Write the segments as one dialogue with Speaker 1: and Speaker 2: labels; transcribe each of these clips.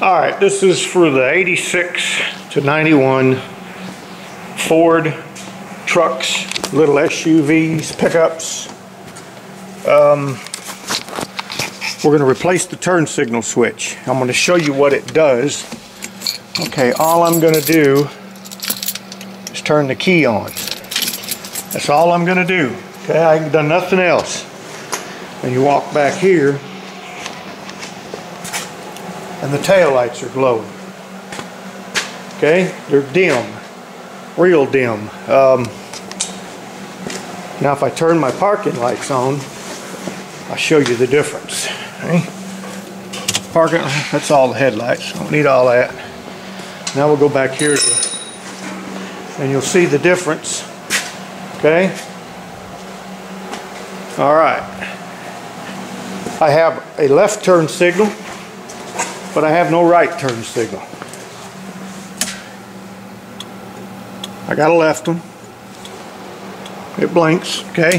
Speaker 1: Alright, this is for the 86 to 91 Ford trucks, little SUVs, pickups. We're going to replace the turn signal switch. I'm going to show you what it does. Okay, all I'm going to do is turn the key on. That's all I'm going to do. Okay, I ain't done nothing else. And you walk back here, and the tail lights are glowing. Okay, they're dim, real dim. Now if I turn my parking lights on, I'll show you the difference. Okay? Parking, that's all the headlights. I don't need all that. Now we'll go back here and you'll see the difference. Okay? Alright. I have a left turn signal, but I have no right turn signal. I got a left one. It blinks, okay?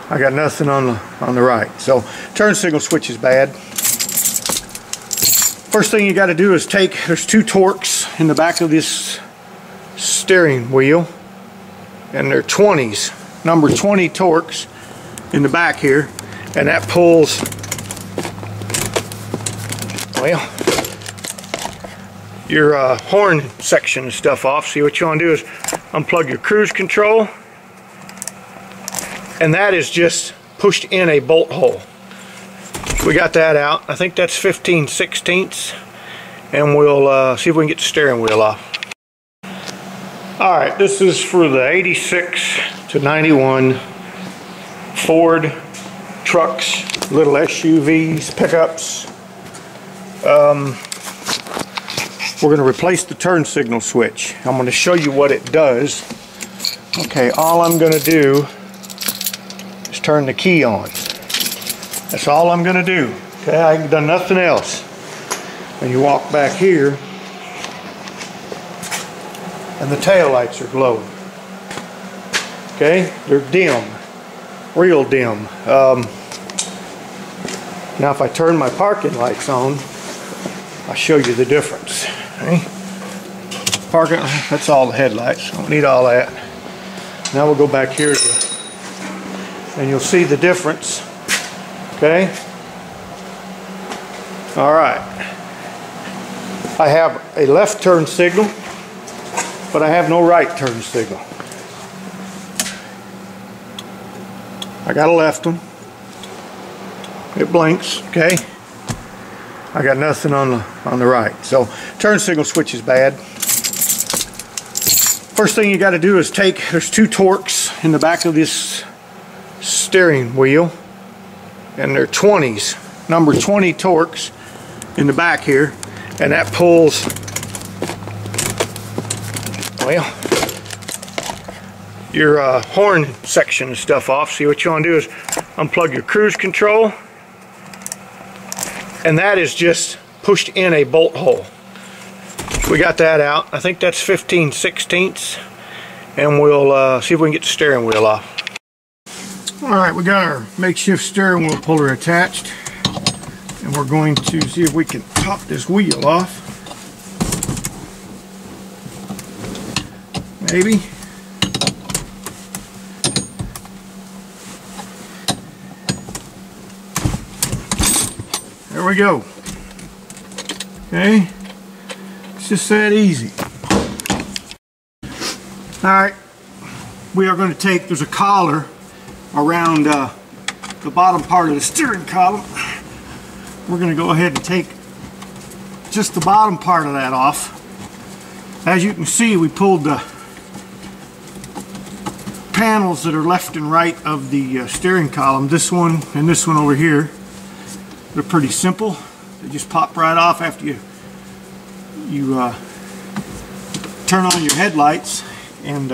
Speaker 1: I got nothing on the right. So turn signal switch is bad. First thing you got to do is there's two torques in the back of this steering wheel, and they're 20s, number 20 torques in the back here, and that pulls, well, your horn section and stuff off. See, what you want to do is unplug your cruise control, and that is just pushed in a bolt hole. We got that out. I think that's 15/16, and we'll see if we can get the steering wheel off. Alright, this is for the 86 to 91 Ford trucks, little SUVs, pickups. We're going to replace the turn signal switch. I'm going to show you what it does. Okay, all I'm going to do is turn the key on. That's all I'm going to do. Okay, I ain't done nothing else. And you walk back here, and the tail lights are glowing. Okay, they're dim, real dim. Now if I turn my parking lights on, I'll show you the difference. Okay? Parking, that's all the headlights. I don't need all that. Now we'll go back here and you'll see the difference. Okay? Alright. I have a left turn signal, but I have no right turn signal. I got a left one. It blinks, okay? I got nothing on the right. So turn signal switch is bad. First thing you got to do is there's two torques in the back of this steering wheel, and they're 20s, number 20 torques in the back here, and that pulls, well, your horn section and stuff off. See, what you want to do is unplug your cruise control, and that is just pushed in a bolt hole. We got that out. I think that's 15/16, and we'll see if we can get the steering wheel off. Alright, we got our makeshift steering wheel puller attached, and we're going to see if we can pop this wheel off. Maybe. There we go. Okay, it's just that easy. Alright, we are going to there's a collar around the bottom part of the steering column. We're going to go ahead and take just the bottom part of that off. As you can see, we pulled the panels that are left and right of the steering column, this one and this one over here. They're pretty simple. They just pop right off after you turn on your headlights. And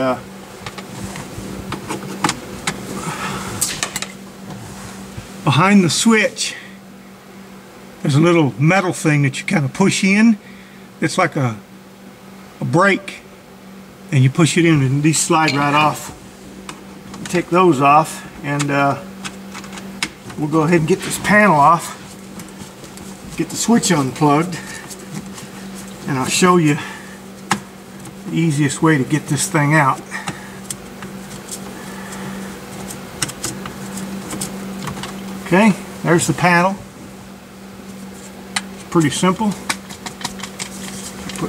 Speaker 1: behind the switch there's a little metal thing that you kind of push in. It's like a brake, and you push it in and these slide right off. Take those off, and we'll go ahead and get this panel off, get the switch unplugged. and I'll show you the easiest way to get this thing out. Okay, there's the panel. It's pretty simple.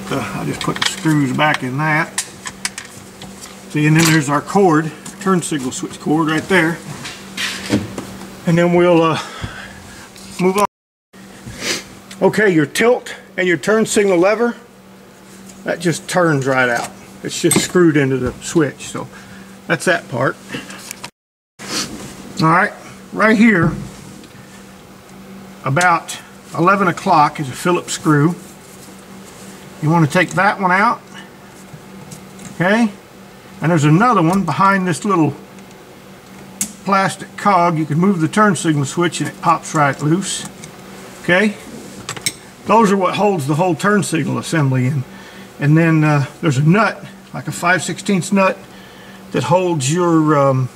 Speaker 1: I just put the screws back in that. See, and then there's our cord, turn signal switch cord right there. And then we'll move on. Okay, your tilt and your turn signal lever, that just turns right out. It's just screwed into the switch, so that's that part. Alright, right here, about 11 o'clock is a Phillips screw. You want to take that one out, okay? And there's another one behind this little plastic cog. You can move the turn signal switch and it pops right loose, okay? Those are what holds the whole turn signal assembly in. And then there's a nut, like a 5/16 nut, that holds your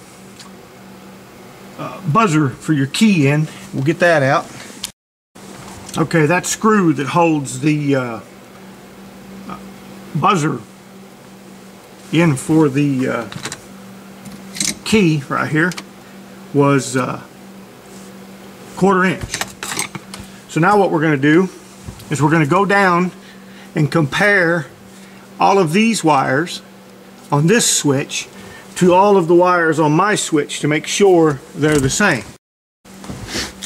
Speaker 1: buzzer for your key in. We'll get that out. Okay, that screw that holds the buzzer in for the key right here was 1/4 inch. So now what we're going to do is we're going to go down and compare all of these wires on this switch to all of the wires on my switch to make sure they're the same.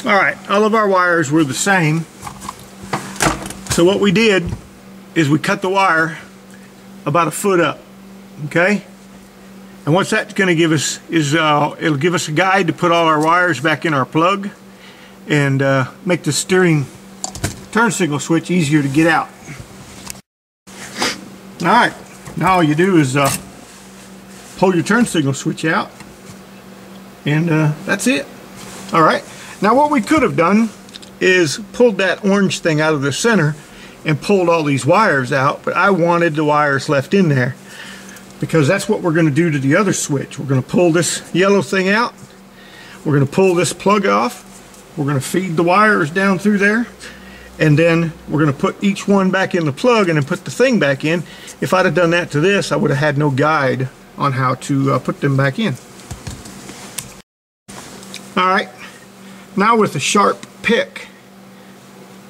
Speaker 1: Alright, all of our wires were the same. So what we did is we cut the wire about 1 foot up, okay? And what's that's going to give us is it'll give us a guide to put all our wires back in our plug and make the steering turn signal switch easier to get out. Alright, now all you do is pull your turn signal switch out, and that's it. Alright, now what we could have done is pulled that orange thing out of the center and pulled all these wires out, but I wanted the wires left in there because that's what we're going to do to the other switch. We're going to pull this yellow thing out, we're going to pull this plug off, we're going to feed the wires down through there, and then we're going to put each one back in the plug and then put the thing back in. If I'd have done that to this, I would have had no guide on how to put them back in. Alright, now with a sharp pick,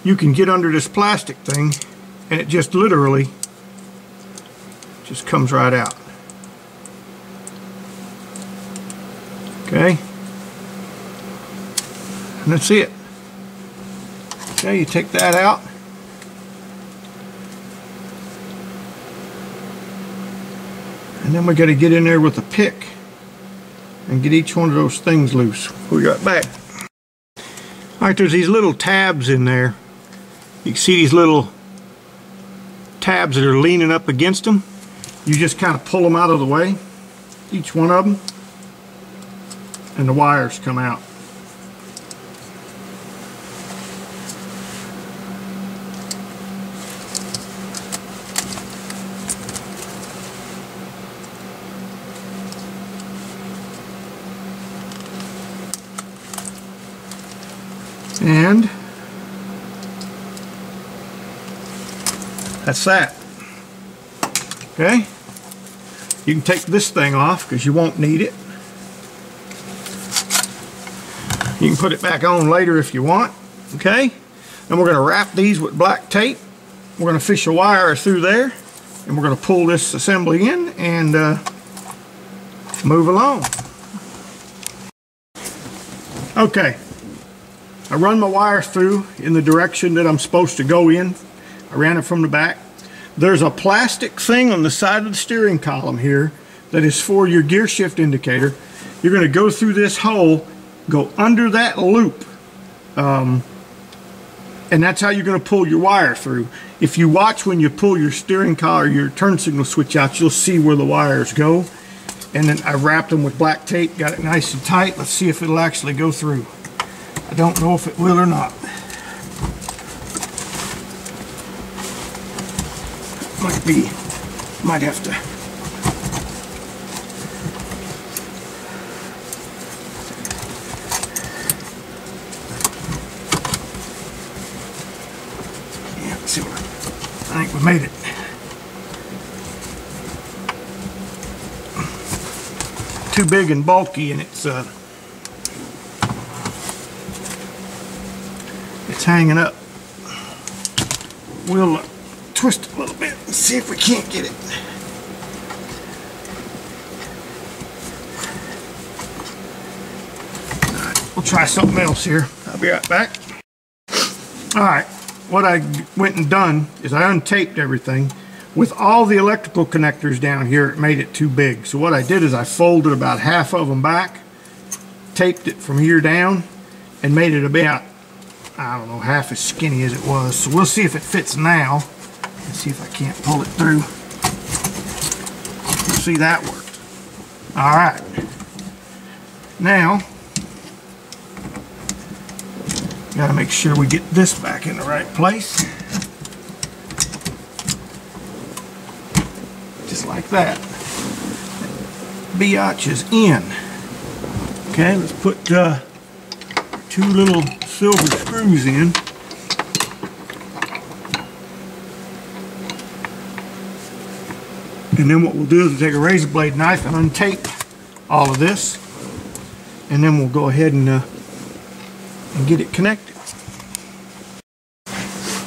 Speaker 1: you can get under this plastic thing and it just literally just comes right out. Okay, and that's it. Okay, you take that out. And then we got to get in there with a pick and get each one of those things loose. We got back. Alright, there's these little tabs in there. You can see these little tabs that are leaning up against them. You just kind of pull them out of the way, each one of them, and the wires come out. And that's that. Okay, you can take this thing off because you won't need it. You can put it back on later if you want. Okay, and we're going to wrap these with black tape. We're going to fish a wire through there, and we're going to pull this assembly in and move along. Okay, I run my wire through in the direction that I'm supposed to go in. I ran it from the back. There's a plastic thing on the side of the steering column here that is for your gear shift indicator. You're going to go through this hole, go under that loop, and that's how you're going to pull your wire through. If you watch when you pull your steering column or your turn signal switch out, you'll see where the wires go. And then I wrapped them with black tape, got it nice and tight. Let's see if it'll actually go through. I don't know if it will or not. Might have to. Yeah, let's see where. I think we made it. Too big and bulky, and it's hanging up. We'll twist it a little bit and see if we can't get it. Alright, we'll try something else here. I'll be right back. Alright, what I went and done is I untaped everything. With all the electrical connectors down here, it made it too big. So what I did is I folded about half of them back, taped it from here down, and made it about, I don't know, half as skinny as it was. So we'll see if it fits now. Let's see if I can't pull it through. See, that worked. Alright. Now, gotta make sure we get this back in the right place. Just like that. Biatch is in. Okay, let's put 2 little silver screws in. And then what we'll do is we'll take a razor blade knife and untape all of this. And then we'll go ahead and get it connected.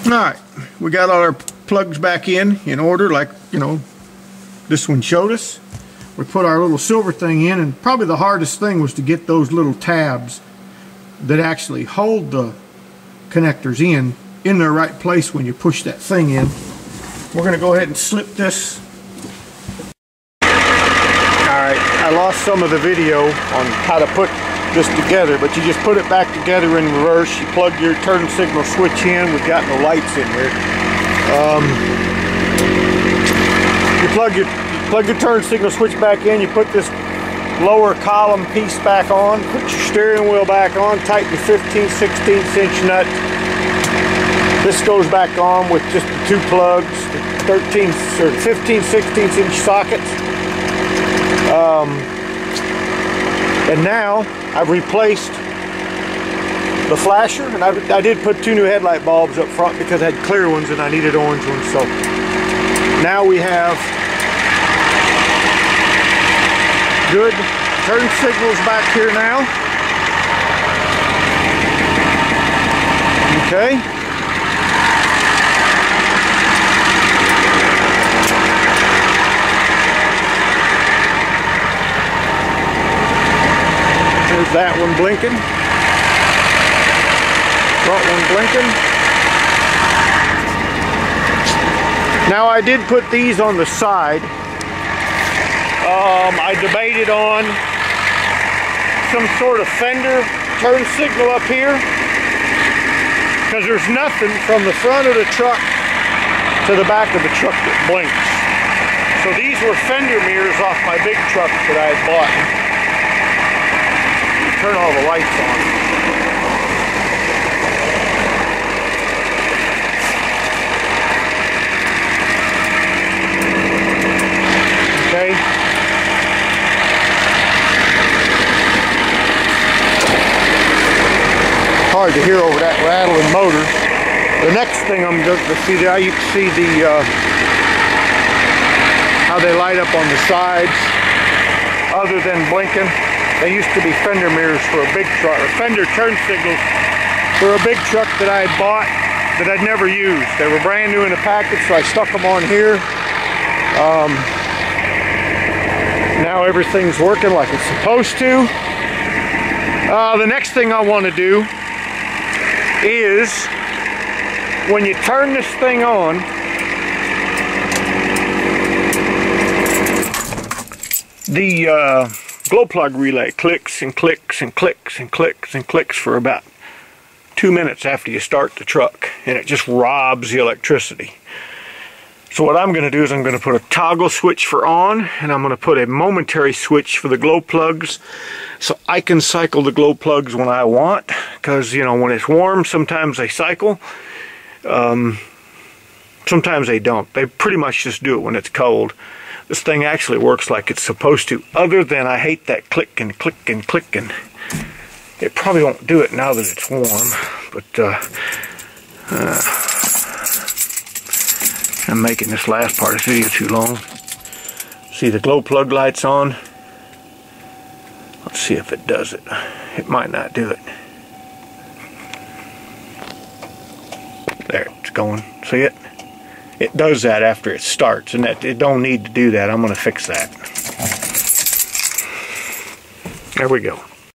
Speaker 1: Alright, we got all our plugs back in order, like, you know, this one showed us. We put our little silver thing in, and probably the hardest thing was to get those little tabs that actually hold the connectors in their right place when you push that thing in. We're going to go ahead and slip this. Alright, I lost some of the video on how to put this together, but you just put it back together in reverse. You plug your turn signal switch in. We've got no lights in here. You plug your turn signal switch back in. You put this lower column piece back on. Put your steering wheel back on. Tighten the 15/16 inch nut. This goes back on with just the 2 plugs, the 15/16 inch sockets. And now I've replaced the flasher, and I did put 2 new headlight bulbs up front because I had clear ones and I needed orange ones. So now we have good turn signals back here now. Okay. There's that one blinking. Front one blinking. Now I did put these on the side. I debated on some sort of fender turn signal up here, because there's nothing from the front of the truck to the back of the truck that blinks. So these were fender mirrors off my big truck that I had bought. Turn all the lights on. Okay. Hard to hear over that rattling motor. The next thing I'm going to see, there you can see the how they light up on the sides. Other than blinking, they used to be fender mirrors for a big truck, or fender turn signals for a big truck that I had bought that I'd never used. They were brand new in the package, so I stuck them on here. Now everything's working like it's supposed to. The next thing I want to do is, when you turn this thing on, the glow plug relay clicks and clicks and clicks and clicks and clicks for about 2 minutes after you start the truck, and it just robs the electricity. So what I'm going to do is I'm going to put a toggle switch for on, and I'm going to put a momentary switch for the glow plugs, so I can cycle the glow plugs when I want, because, you know, when it's warm, sometimes they cycle. Sometimes they don't. They pretty much just do it when it's cold. This thing actually works like it's supposed to, other than I hate that click and click and click, and it probably won't do it now that it's warm, but I'm making this last part of the video too long. See the glow plug lights on? Let's see if it does it. It might not do it. There, it's going. See it? It does that after it starts, and that it don't need to do that. I'm going to fix that. There we go.